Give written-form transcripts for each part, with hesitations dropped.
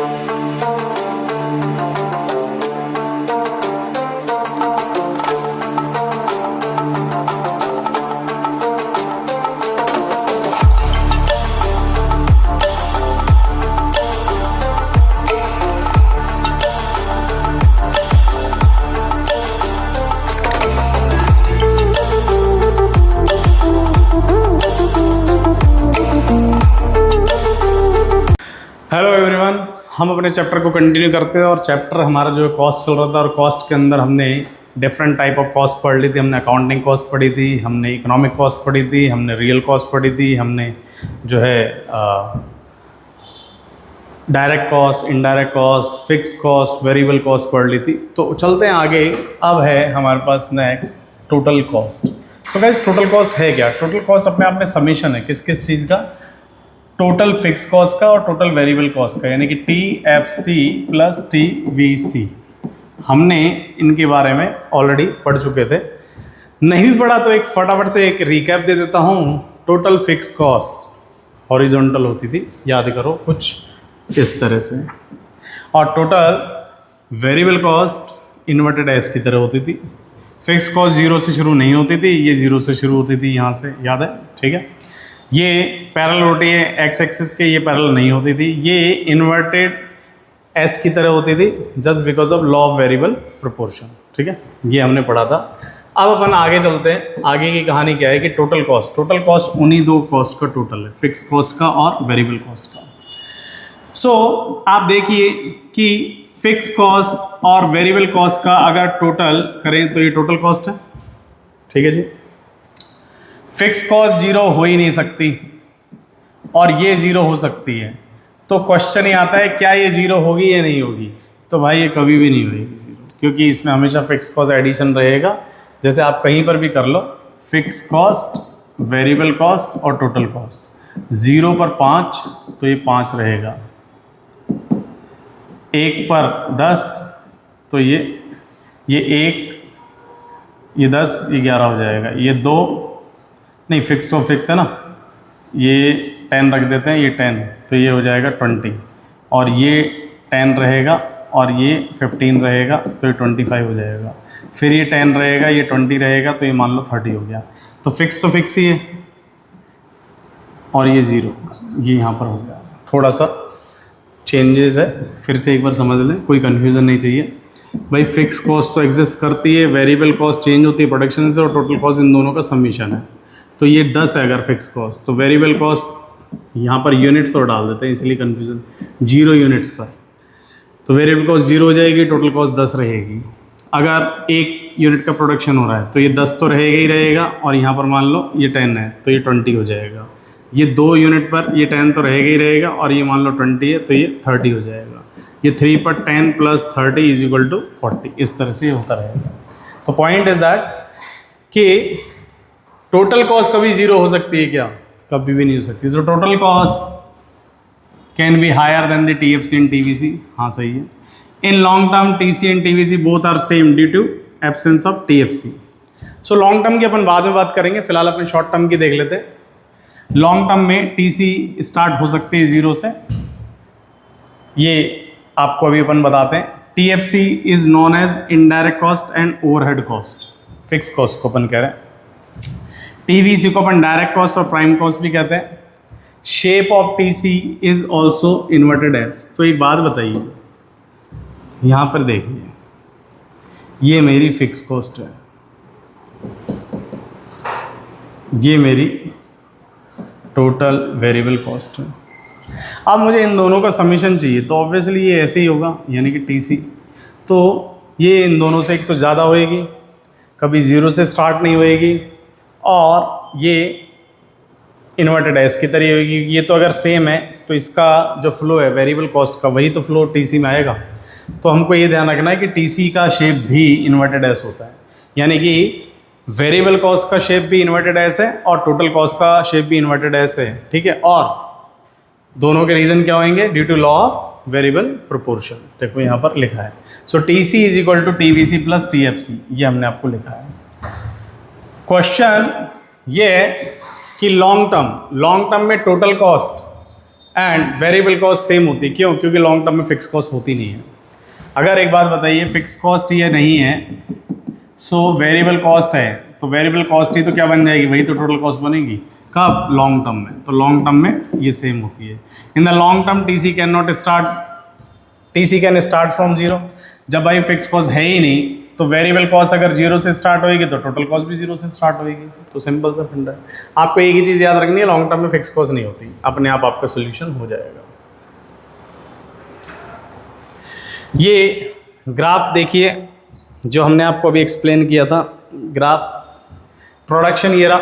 Hello everyone, हम अपने chapter को कंटिन्यू करते हैं और चैप्टर हमारा जो कॉस्ट चल रहा था और कॉस्ट के अंदर हमने डिफरेंट टाइप ऑफ कॉस्ट पढ़ ली थी। हमने अकाउंटिंग कॉस्ट पढ़ी थी, हमने इकोनॉमिक कॉस्ट पढ़ी थी, हमने रियल कॉस्ट पढ़ी थी, हमने जो है direct cost, indirect cost, fix cost, variable cost पढ़ ली थी। तो चलते हैं आगे। अब है हमारे पास next total cost. So guys, total cost है क्या? टोटल कॉस्ट अपने आप में समीशन है किस किस चीज़ का? टोटल फिक्स कॉस्ट का और टोटल वेरिएबल कॉस्ट का, यानी कि TFC प्लस TVC। हमने इनके बारे में ऑलरेडी पढ़ चुके थे। नहीं भी पढ़ा तो एक फटाफट से एक रिकैप दे देता हूँ। टोटल फिक्स कॉस्ट हॉरिजॉन्टल होती थी, याद करो कुछ इस तरह से, और total variable cost inverted S की तरह होती थी। फिक्स कॉस्ट जीरो से शुरू नहीं होती थी, ये जीरो से शुरू होती थी, यहाँ से, याद है? ठीक है। ये पैरेलल होती है एक्स एक्सिस के, ये पैरेलल नहीं होती थी। ये इन्वर्टेड एस की तरह होती थी just because of law of variable proportion. ठीक है, ये हमने पढ़ा था। अब अपन आगे चलते हैं। आगे की कहानी क्या है कि टोटल कॉस्ट उन्हीं दो कॉस्ट का टोटल है, फिक्स कॉस्ट का और वेरिएबल कॉस्ट का। सो आप देखिए कि फिक्स कॉस्ट और वेरिएबल कॉस्ट का अगर टोटल करें तो ये टोटल कॉस्ट है। ठीक है जी। फिक्स कॉस्ट जीरो हो ही नहीं सकती और ये जीरो हो सकती है, तो क्वेश्चन ये आता है क्या ये जीरो होगी या नहीं होगी? तो भाई ये कभी भी नहीं होगी जीरो, क्योंकि इसमें हमेशा फिक्स कॉस्ट एडिशन रहेगा। जैसे आप कहीं पर भी कर लो, फिक्स कॉस्ट, वेरिएबल कॉस्ट और टोटल कॉस्ट। 0 पर 5 तो ये 5 रहेगा, 1 पर 10 तो ये 1, ये 10, ये 11 हो जाएगा। ये 2 नहीं, फिक्स तो फिक्स है ना, ये 10 रख देते हैं, ये 10 तो ये हो जाएगा 20, और ये 10 रहेगा और ये 15 रहेगा तो ये 25 हो जाएगा। फिर ये 10 रहेगा, ये 20 रहेगा तो ये मान लो 30 हो गया। तो फिक्स ही है, और ये 0 ये यहाँ पर हो गया। थोड़ा सा चेंजेस है, फिर से एक बार समझ लें, कोई कन्फ्यूज़न नहीं चाहिए भाई। फिक्स कॉस्ट तो एग्जिस्ट करती है, वेरिएबल कॉस्ट चेंज होती है प्रोडक्शन से, और टोटल कॉस्ट इन दोनों का समीशन है। तो ये 10 है अगर फिक्स कॉस्ट, तो वेरिएबल कॉस्ट यहाँ पर यूनिट्स और डाल देते हैं, इसलिए कन्फ्यूज़न, 0 यूनिट्स पर। तो वेरिएबल कॉस्ट 0 हो जाएगी, टोटल कॉस्ट 10 रहेगी। अगर 1 यूनिट का प्रोडक्शन हो रहा है तो ये 10 तो रहेगा ही रहेगा, और यहाँ पर मान लो ये 10 है तो ये 20 हो जाएगा। ये 2 यूनिट पर ये 10 तो रहेगा ही रहेगा, और ये मान लो 20 है तो ये 30 हो जाएगा। ये 3 पर 10 प्लस 30 इज इक्वल टू 40। इस तरह से होता रहेगा। तो पॉइंट इज दैट कि टोटल कॉस्ट कभी 0 हो सकती है क्या? कभी भी नहीं हो सकती। तो total cost can be higher than the TFC and TVC। हाँ सही है। In long term TC and TVC both are same due to absence of TFC। So long term की अपन बाद में बात करेंगे, फिलहाल अपन शॉर्ट टर्म की देख लेते हैं। लॉन्ग टर्म में TC स्टार्ट हो सकती है 0 से, ये आपको अभी अपन बताते हैं। TFC is known as indirect cost and overhead cost. Fix cost को अपन कह रहे हैं। TVC को अपन डायरेक्ट कॉस्ट और प्राइम कॉस्ट भी कहते हैं। Shape of TC is also inverted S. तो एक बात बताइए, यहाँ पर देखिए, ये मेरी फिक्स कॉस्ट है, ये मेरी टोटल वेरिएबल कॉस्ट है। अब मुझे इन दोनों का समीशन चाहिए, तो ऑब्वियसली ये ऐसे ही होगा, यानी कि TC। तो ये इन दोनों से एक तो ज़्यादा होएगी, कभी 0 से स्टार्ट नहीं होएगी, और ये इन्वर्टेड एस की तरह होगी। ये तो अगर सेम है तो इसका जो फ्लो है वेरिएबल कॉस्ट का, वही तो फ्लो TC में आएगा। तो हमको ये ध्यान रखना है कि TC का शेप भी इन्वर्टेड एस होता है, यानी कि वेरिएबल कॉस्ट का शेप भी इन्वर्टेड एस है और टोटल कॉस्ट का शेप भी इन्वर्टेड एस है। ठीक है, और दोनों के रीज़न क्या होंगे? Due to law of variable proportion. देखो यहाँ पर लिखा है। So TC is equal to TVC plus TFC, ये हमने आपको लिखा है। क्वेश्चन ये है कि लॉन्ग टर्म में total cost and variable cost same होती है। क्यों? क्योंकि लॉन्ग टर्म में फिक्स कॉस्ट होती नहीं है। अगर एक बात बताइए, फिक्स कॉस्ट ये नहीं है, सो वेरिएबल कॉस्ट है, तो वेरिएबल कॉस्ट ही तो क्या बन जाएगी, वही तो टोटल कॉस्ट बनेगी। कब? लॉन्ग टर्म में। तो लॉन्ग टर्म में ये सेम होती है। In the long term TC can not start, TC can start from zero. जब भाई फिक्स कॉस्ट है ही नहीं, तो वेरिएबल कॉस्ट अगर जीरो से स्टार्ट होएगी तो टोटल कॉस्ट भी जीरो से स्टार्ट होएगी। तो सिंपल सा फंडा है। आपको एक ही चीज़ याद रखनी है, लॉन्ग टर्म में फिक्स कॉस्ट नहीं होती, अपने आप आपका सोल्यूशन हो जाएगा। ये ग्राफ देखिए जो हमने आपको अभी एक्सप्लेन किया था, ग्राफ प्रोडक्शन ये रहा,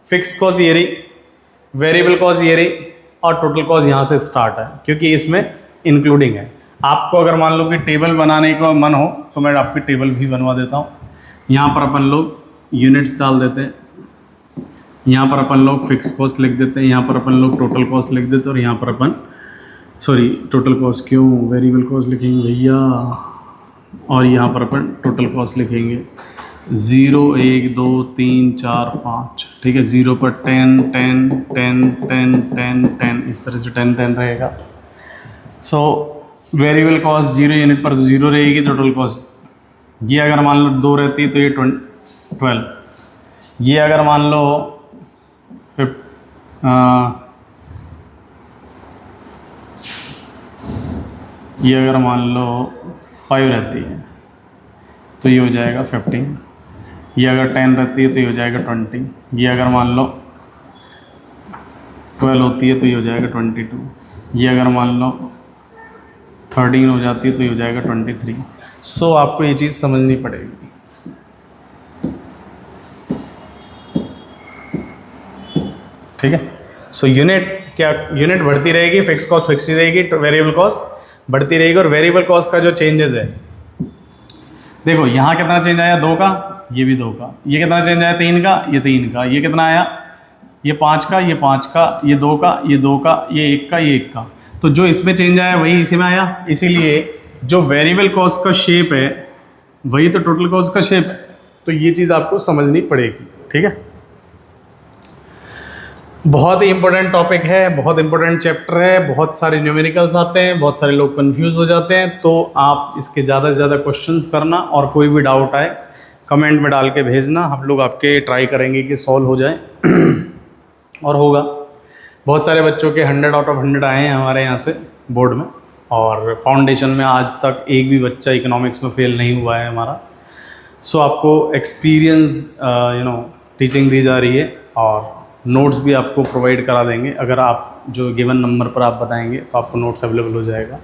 फिक्स कॉस्ट ये रही, वेरिएबल कॉस्ट ये रही, और टोटल कॉस्ट यहाँ से स्टार्ट है क्योंकि इसमें इंक्लूडिंग है। आपको अगर मान लो कि टेबल बनाने का मन हो तो मैं आपकी टेबल भी बनवा देता हूँ। यहाँ पर अपन लोग यूनिट्स डाल देते हैं, यहाँ पर अपन लोग फिक्स कॉस्ट लिख देते हैं, यहाँ पर अपन लोग टोटल कॉस्ट लिख देते हैं, और यहाँ पर अपन टोटल कॉस्ट क्यों, वेरिएबल कॉस्ट लिखेंगे भैया, और यहाँ पर अपन टोटल कॉस्ट लिखेंगे 0 1 2 3 4 5। ठीक है, 0 पर 10 10 10 10 10 10, इस तरह से 10 10 रहेगा। सो वेरिएबल कॉस्ट 0 यूनिट पर 0 रहेगी, टोटल कॉस्ट ये अगर मान लो 2 रहती है तो ये 12, ये अगर मान लो ये अगर मान लो 5 रहती है तो ये हो जाएगा 15, ये अगर 10 रहती है तो ये हो जाएगा 20, ये अगर मान लो 12 होती है तो ये हो जाएगा 22, ये अगर मान लो 13 हो जाती है तो ये हो जाएगा 23। सो आपको ये चीज़ समझनी पड़ेगी। ठीक है, सो यूनिट क्या, यूनिट बढ़ती रहेगी, फिक्स कॉस्ट फिक्स ही रहेगी, वेरिएबल कॉस्ट बढ़ती रहेगी। और वेरिएबल कॉस्ट का जो चेंजेस है, देखो यहाँ कितना चेंज आया, 2 का, ये भी 2 का, ये कितना चेंज आया, 3 का, ये 3 का, ये कितना आया, ये 5 का, ये 5 का, ये 2 का, ये 2 का, ये 1 का, ये 1 का। तो जो इसमें चेंज आया वही इसी में आया, इसीलिए जो वेरिएबल कॉस्ट का शेप है वही तो टोटल कॉस्ट का शेप है। तो ये चीज़ आपको समझनी पड़ेगी। ठीक है, बहुत ही इंपॉर्टेंट टॉपिक है, बहुत इंपॉर्टेंट चैप्टर है, बहुत सारे न्यूमेरिकल्स आते हैं, बहुत सारे लोग कंफ्यूज हो जाते हैं। तो आप इसके ज़्यादा से ज़्यादा क्वेश्चंस करना, और कोई भी डाउट आए कमेंट में डाल के भेजना, हम लोग आपके ट्राई करेंगे कि सॉल्व हो जाए और होगा। बहुत सारे बच्चों के 100 आउट ऑफ 100 आए हैं हमारे यहाँ से बोर्ड में, और फाउंडेशन में आज तक एक भी बच्चा इकोनॉमिक्स में फेल नहीं हुआ है हमारा। सो आपको एक्सपीरियंस टीचिंग दी जा रही है, और नोट्स भी आपको प्रोवाइड करा देंगे। अगर आप जो गिवन नंबर पर आप बताएंगे तो आपको नोट्स अवेलेबल हो जाएगा।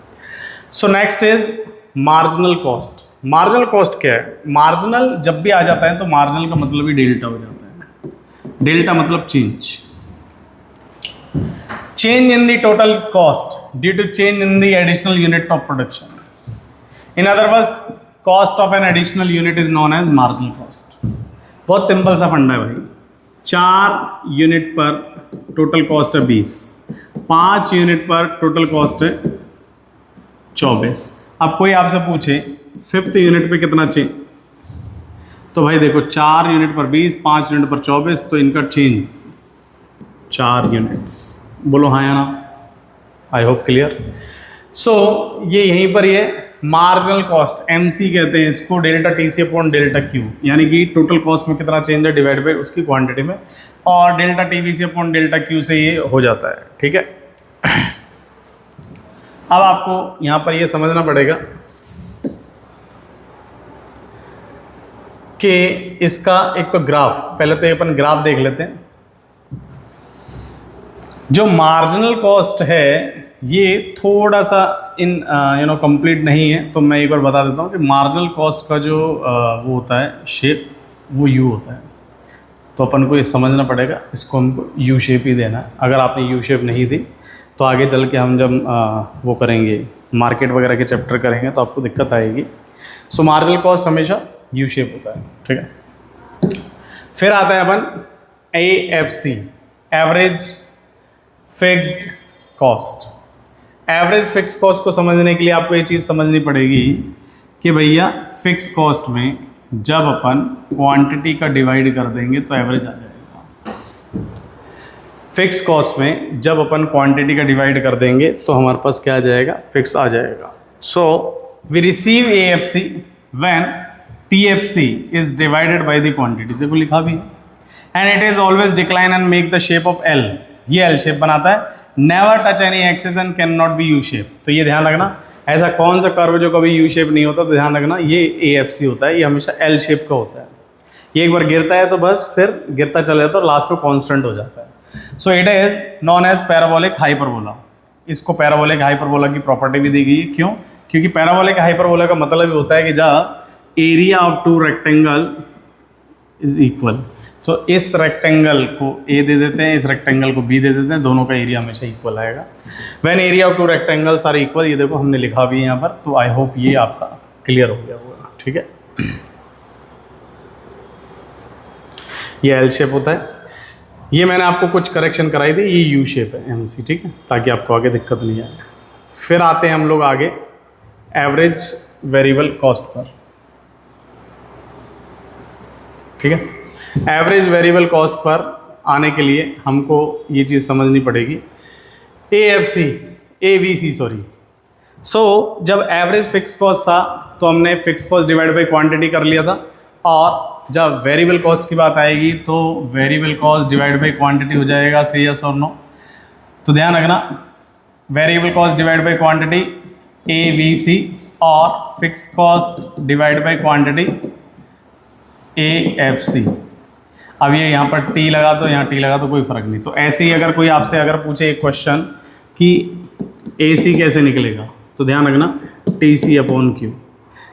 So next is marginal cost. Marginal cost क्या है? मार्जिनल जब भी आ जाता है तो मार्जिनल का मतलब ही डेल्टा हो जाता है। डेल्टा मतलब change, change in the total cost due to change in the additional unit of production. In other words, cost of an additional unit is known as marginal cost. बहुत simple सा फंडा है भाई। 4 unit पर total cost है 20, 5 unit पर total cost है 24। अब कोई आपसे पूछे 5th यूनिट पे कितना चेंज, तो भाई देखो 4 यूनिट पर 20, 5 यूनिट पर 24, तो इनका चेंज 4 यूनिट्स। बोलो हाँ या ना? I hope clear. सो ये यहीं पर ये मार्जिनल कॉस्ट MC कहते हैं इसको, delta TC upon delta Q, यानी कि टोटल कॉस्ट में कितना चेंज है डिवाइड बाई उसकी क्वांटिटी में, और delta TVC upon delta Q से ये हो जाता है। ठीक है, अब आपको यहाँ पर ये समझना पड़ेगा कि इसका एक तो ग्राफ, पहले तो ये अपन ग्राफ देख लेते हैं। जो मार्जिनल कॉस्ट है ये थोड़ा सा कंप्लीट नहीं है, तो मैं एक बार बता देता हूँ कि मार्जिनल कॉस्ट का जो वो होता है शेप, वो U होता है। तो अपन को ये समझना पड़ेगा, इसको हमको U शेप ही देना है। अगर आपने U शेप नहीं दी तो आगे चल के हम जब वो करेंगे, मार्केट वगैरह के चैप्टर करेंगे, तो आपको दिक्कत आएगी। सो मार्जिनल कॉस्ट हमेशा U शेप होता है। ठीक है, फिर आता है अपन AFC, average fixed cost. Average fix cost को समझने के लिए आपको ये चीज़ समझनी पड़ेगी कि भैया फिक्स कॉस्ट में जब अपन क्वांटिटी का डिवाइड कर देंगे तो एवरेज आ जाएगा। फिक्स कॉस्ट में जब अपन क्वांटिटी का डिवाइड कर देंगे तो हमारे पास क्या आ जाएगा, फिक्स आ जाएगा. So we receive AFC when TFC is divided by the quantity. देखो लिखा भी है. And it is always decline and make the shape of L. ये L शेप बनाता है. Never touch any axis and can not be U shape. तो ये ध्यान रखना, ऐसा कौन सा कर्व जो कभी U शेप नहीं होता, तो ध्यान रखना ये AFC होता है, ये हमेशा L शेप का होता है. ये एक बार गिरता है तो बस फिर गिरता चला जाता है और लास्ट में कांस्टेंट हो जाता है. So it is known as parabolic hyperbola. इसको पैराबोलिक हाइपरबोला की प्रॉपर्टी भी दी गई है. क्यों? क्योंकि पैराबोलिक हाइपरबोला का मतलब ही होता है कि जब area of two rectangle is equal, तो इस रेक्टेंगल को A दे देते हैं, इस रेक्टेंगल को B दे देते हैं, दोनों का एरिया हमेशा इक्वल आएगा. When area of two rectangles are equal, ये देखो हमने लिखा भी है यहाँ पर. तो आई होप ये आपका क्लियर हो गया होगा. ठीक है, ये L शेप होता है. ये मैंने आपको कुछ करेक्शन कराई थी, ये U शेप है MC. ठीक है, ताकि आपको आगे दिक्कत नहीं आए. फिर आते हैं हम लोग आगे एवरेज वेरिएबल कॉस्ट पर. ठीक है, एवरेज वेरिएबल कॉस्ट पर आने के लिए हमको ये चीज़ समझनी पड़ेगी. AVC sorry. सो जब एवरेज फिक्स कॉस्ट था तो हमने fix cost divide by quantity कर लिया था, और जब वेरिएबल कॉस्ट की बात आएगी तो variable cost divide by quantity हो जाएगा. से यस और नो? तो ध्यान रखना, variable cost divide by quantity AVC और fix cost divide by quantity AFC. अब ये यहाँ पर T लगा दो, यहाँ T लगा तो कोई फ़र्क नहीं. तो ऐसे ही अगर कोई आपसे अगर पूछे एक क्वेश्चन कि AC कैसे निकलेगा, तो ध्यान रखना TC अपॉन Q.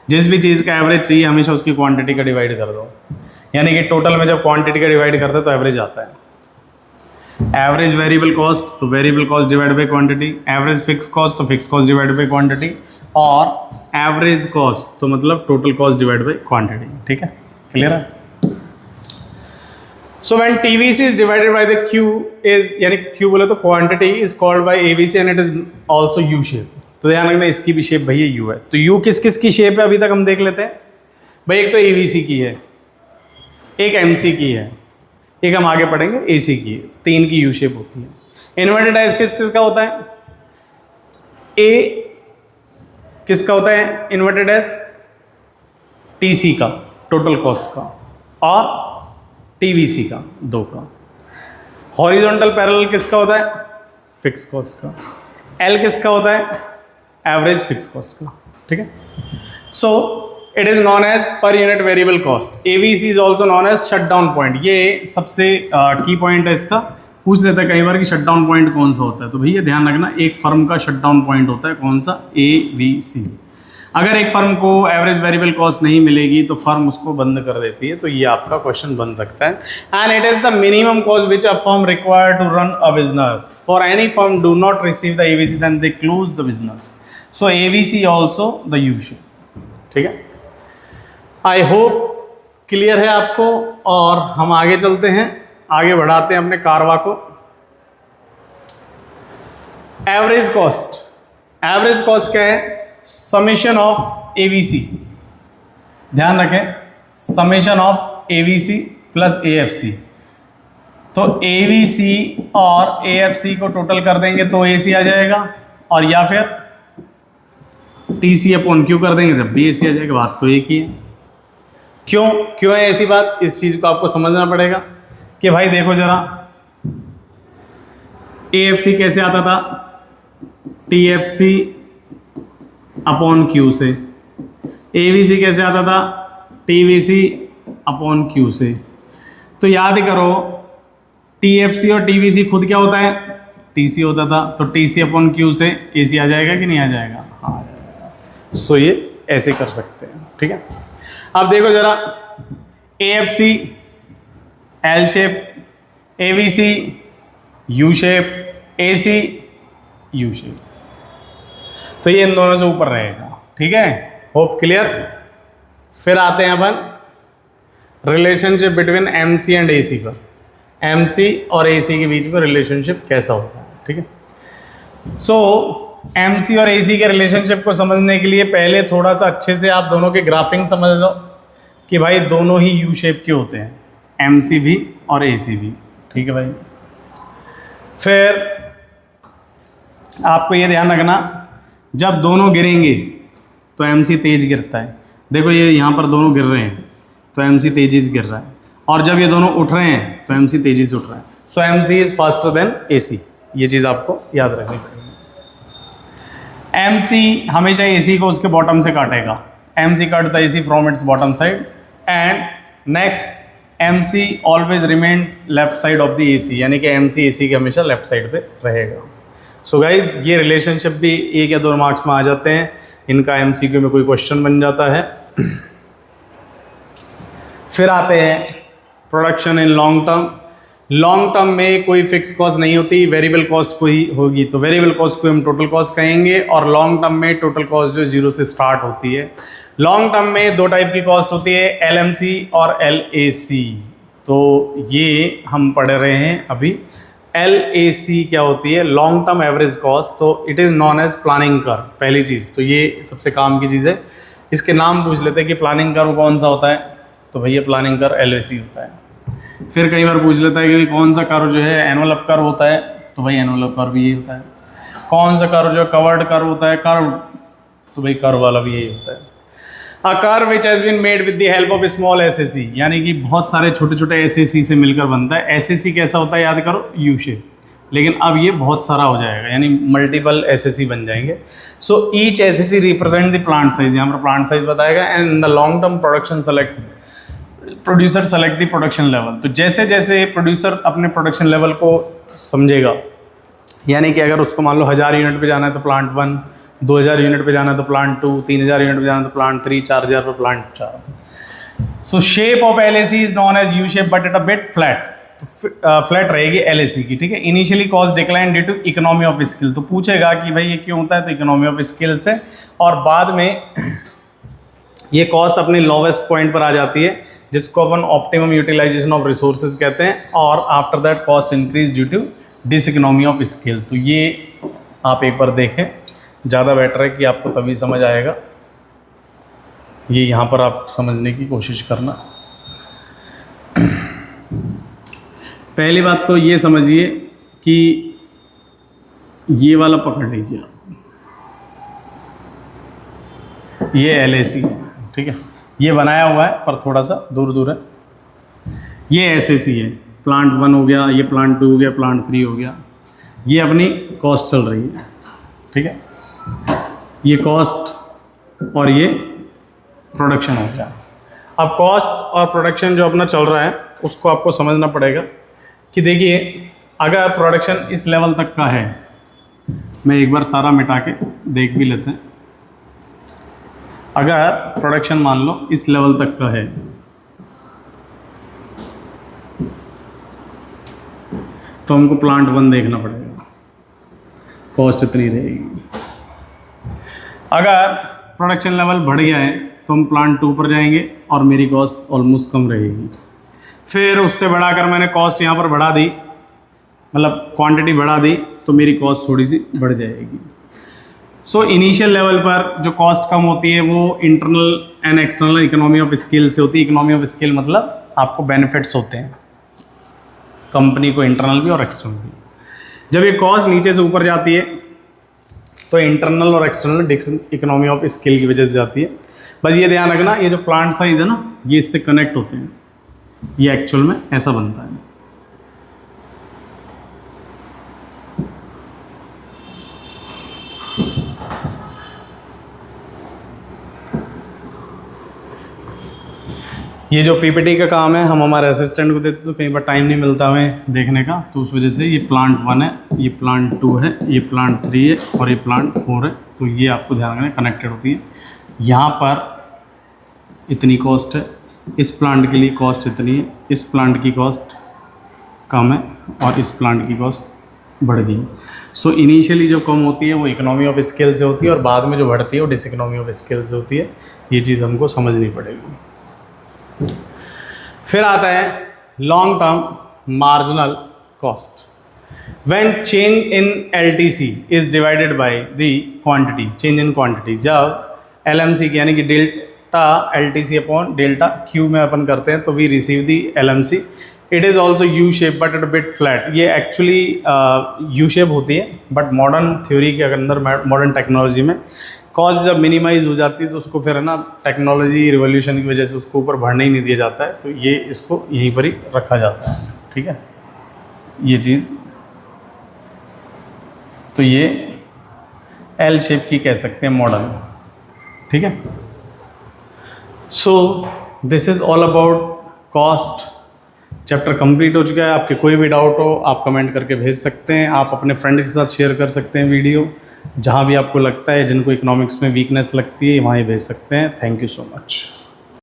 जिस भी चीज़ का एवरेज चाहिए हमेशा उसकी क्वांटिटी का डिवाइड कर दो. यानी कि टोटल में जब क्वांटिटी का डिवाइड करते हैं तो एवरेज आता है. एवरेज वेरिएबल कॉस्ट तो variable cost divide by quantity, average fix cost तो fix cost divide by quantity, और एवरेज कॉस्ट तो मतलब total cost divide by quantity. ठीक है, क्लियर है? So when TVC is divided by the Q is, यानी Q बोले तो quantity is called by AVC and it is also U shape. तो ध्यान रखना इसकी भी शेप भैया U है. तो U किस किस की शेप है अभी तक हम देख लेते हैं. भाई एक तो AVC की है, एक MC की है, एक हम आगे पढ़ेंगे AC की है. 3 की U शेप होती है. इन्वर्टेड एज किस किस का होता है? A किसका होता है इन्वर्टेड एज? TC का, टोटल कॉस्ट का, और TVC का, 2 का. हॉरिजॉन्टल पैरेलल किसका होता है? फिक्स कॉस्ट का. L किसका होता है? एवरेज फिक्स कॉस्ट का. ठीक है, so it is known as per unit variable cost. AVC is also known as shut down point. ये सबसे की पॉइंट है इसका. पूछ लेता है कई बार कि शट डाउन पॉइंट कौन सा होता है. तो भैया ध्यान रखना, एक फर्म का शट डाउन पॉइंट होता है कौन सा? AVC. अगर एक फर्म को एवरेज वेरिएबल कॉस्ट नहीं मिलेगी तो फर्म उसको बंद कर देती है. तो ये आपका क्वेश्चन बन सकता है. And it is the minimum cost which a firm require to run a business. For any firm do not receive the AVC then they close the business. So AVC also the U shape. ठीक है, I hope clear है आपको. और हम आगे चलते हैं, आगे बढ़ाते हैं अपने कारवा को. Average cost. एवरेज कॉस्ट क्या है? Summation of AVC. ध्यान रखें, summation of AVC plus AFC. तो AVC और AFC को टोटल कर देंगे तो AC आ जाएगा, और या फिर TC अपॉन Q कर देंगे जब भी AC आ जाएगा. बात तो एक ही है. क्यों है ऐसी बात? इस चीज को आपको समझना पड़ेगा कि भाई देखो जरा, AFC कैसे आता था? TFC अपॉन Q से. AVC कैसे आता था? TVC अपॉन Q से. तो याद करो, TFC और TVC खुद क्या होता है? TC होता था. तो TC अपॉन Q से AC आ जाएगा कि नहीं आ जाएगा? हाँ. सो ये ऐसे कर सकते हैं. ठीक है, अब देखो जरा, AFC L shape, AVC U shape, AC U shape. तो ये इन दोनों से ऊपर रहेगा. ठीक है, होप क्लियर. फिर आते हैं अपन relationship between MC and AC पर. MC और AC के बीच में रिलेशनशिप कैसा होता है. ठीक है, सो MC और AC के रिलेशनशिप को समझने के लिए पहले थोड़ा सा अच्छे से आप दोनों के ग्राफिंग समझ लो कि भाई दोनों ही U शेप के होते हैं, MC भी और AC भी. ठीक है भाई, फिर आपको ये ध्यान रखना, जब दोनों गिरेंगे तो MC तेज गिरता है। देखो ये यहाँ पर दोनों गिर रहे हैं तो MC तेजी से गिर रहा है, और जब ये दोनों उठ रहे हैं तो MC तेजी से उठ रहा है। सो MC is faster than AC, ये चीज़ आपको याद रखनी पड़ेगी। MC हमेशा AC को उसके बॉटम से काटेगा। MC cut the AC from its bottom side, and next MC always remains left side of the AC, यानी कि MC AC के हमेशा लेफ्ट साइड पे रहेगा। सो गाइज ये रिलेशनशिप भी 1 या 2 मार्क्स में आ जाते हैं, इनका MCQ में कोई क्वेश्चन बन जाता है। फिर आते हैं production in long term. Long term में कोई फिक्स कॉस्ट नहीं होती, वेरिएबल कॉस्ट कोई होगी, तो वेरिएबल कॉस्ट को हम टोटल कॉस्ट कहेंगे, और लॉन्ग टर्म में टोटल कॉस्ट जो 0 से स्टार्ट होती है। लॉन्ग टर्म में 2 टाइप की कॉस्ट होती है, LMC और LAC। तो ये हम पढ़ रहे हैं अभी। LAC क्या होती है? Long term average cost. तो it is known as planning curve, पहली चीज़ तो ये सबसे काम की चीज़ है। इसके नाम पूछ लेते हैं कि प्लानिंग कर्व कौन सा होता है, तो भैया प्लानिंग कर्व LAC होता है। फिर कई बार पूछ लेता है कि कौन सा कर्व जो है एनवलप कर्व होता है, तो भाई एनवलप कर्व भी यही होता है। कौन सा कर्व जो कवर्ड कर्व होता है, कर्व, तो भाई कर्व वाला भी यही होता है। A curve which has been made with the help of small SAC, यानी कि बहुत सारे छोटे छोटे SAC से मिलकर बनता है। SAC कैसा होता है याद करो, U शेप, लेकिन अब ये बहुत सारा हो जाएगा, यानी मल्टीपल SAC बन जाएंगे। So each SAC represent the plant size, यहाँ पर प्लांट साइज बताएगा। And in the long term producer select the production level. तो जैसे जैसे प्रोड्यूसर अपने प्रोडक्शन लेवल को समझेगा, यानी कि अगर उसको मान लो 1000 यूनिट पे जाना है तो प्लांट 1, 2000 यूनिट पे जाना है तो प्लांट 2, 3000 यूनिट पे जाना है तो प्लांट 3, 4000 पे plant 4। So shape of LAC is known as U shape but it a bit flat. तो फ्लैट रहेगी LAC की, ठीक है। Initially cost decline due to economy of skill. तो पूछेगा कि भाई ये क्यों होता है, तो इकोनॉमी ऑफ स्किल से, और बाद में ये कॉस्ट अपने लोवेस्ट पॉइंट पर आ जाती है, जिसको अपन ऑप्टिमम यूटिलाइजेशन ऑफ रिसोर्सेज कहते हैं, और after that cost increase due to diseconomy of skill. तो ये आप एक बार देखें, ज़्यादा बेटर है कि आपको तभी समझ आएगा। ये यहाँ पर आप समझने की कोशिश करना। पहली बात तो ये समझिए कि ये वाला पकड़ लीजिए आप, ये LAC है, ठीक है। ये बनाया हुआ है पर थोड़ा सा दूर दूर है। ये SAC है, प्लांट 1 हो गया, ये प्लांट 2 हो गया, प्लांट 3 हो गया। ये अपनी कॉस्ट चल रही है, ठीक है। ये कॉस्ट और ये प्रोडक्शन हो गया। अब कॉस्ट और प्रोडक्शन जो अपना चल रहा है उसको आपको समझना पड़ेगा कि देखिए, अगर प्रोडक्शन इस लेवल तक का है, मैं एक बार सारा मिटा के देख भी लेते हैं। अगर प्रोडक्शन मान लो इस लेवल तक का है, तो हमको प्लांट 1 देखना पड़ेगा, कॉस्ट इतनी रहेगी। अगर प्रोडक्शन लेवल बढ़ गया है तो हम प्लांट 2 पर जाएंगे और मेरी कॉस्ट ऑलमोस्ट कम रहेगी। फिर उससे बढ़ाकर मैंने कॉस्ट यहाँ पर बढ़ा दी, मतलब क्वांटिटी बढ़ा दी, तो मेरी कॉस्ट थोड़ी सी बढ़ जाएगी। सो इनिशियल लेवल पर जो कॉस्ट कम होती है वो internal and external economy of scale से होती है। इकोनॉमी ऑफ स्केल मतलब आपको बेनिफिट्स होते हैं कंपनी को, इंटरनल भी और एक्सटर्नल भी। जब ये कॉस्ट नीचे से ऊपर जाती है तो इंटरनल और एक्सटर्नल इकोनॉमी ऑफ स्केल की वजह से जाती है। बस ये ध्यान रखना, ये जो प्लांट साइज है ना, ये इससे कनेक्ट होते हैं, ये एक्चुअल में ऐसा बनता है। ये जो PPT का काम है हम हमारे असिस्टेंट को देते, तो कई बार टाइम नहीं मिलता हमें देखने का, तो उस वजह से ये प्लांट 1 है, ये प्लांट 2 है, ये प्लांट 3 है और ये प्लांट 4 है। तो ये आपको ध्यान रखना कनेक्टेड होती है। यहाँ पर इतनी कॉस्ट है, इस प्लांट के लिए कॉस्ट इतनी है, इस प्लांट की कॉस्ट कम है और इस प्लांट की कॉस्ट बढ़ गई। सो इनिशियली जो कम होती है वो इकोनॉमी ऑफ स्केल से होती है और बाद में जो बढ़ती है वो डिसइकोनॉमी ऑफ स्केल से होती है। ये चीज़ हमको समझनी पड़ेगी। फिर आता है long term marginal cost. When change in LTC is divided by the quantity, change in quantity, जब LMC की यानी कि delta LTC upon delta Q में अपन करते हैं तो we receive the LMC, it is also U shape but it bit flat. ये एक्चुअली यू शेप होती है, बट मॉडर्न थ्योरी के अंदर, मॉडर्न टेक्नोलॉजी में कॉस्ट जब मिनिमाइज हो जाती है तो उसको फिर है ना टेक्नोलॉजी रिवोल्यूशन की वजह से उसको ऊपर बढ़ने ही नहीं दिया जाता है, तो ये इसको यहीं पर ही रखा जाता है। ठीक है, ये चीज़, तो ये एल शेप की कह सकते हैं मॉडर्न। ठीक है, so this is all about cost. Chapter complete हो चुका है। आपके कोई भी डाउट हो आप कमेंट करके भेज सकते हैं, आप अपने फ्रेंड के साथ शेयर कर सकते हैं वीडियो, जहाँ भी आपको लगता है जिनको इकोनॉमिक्स में वीकनेस लगती है वहाँ ही भेज सकते हैं। Thank you so much.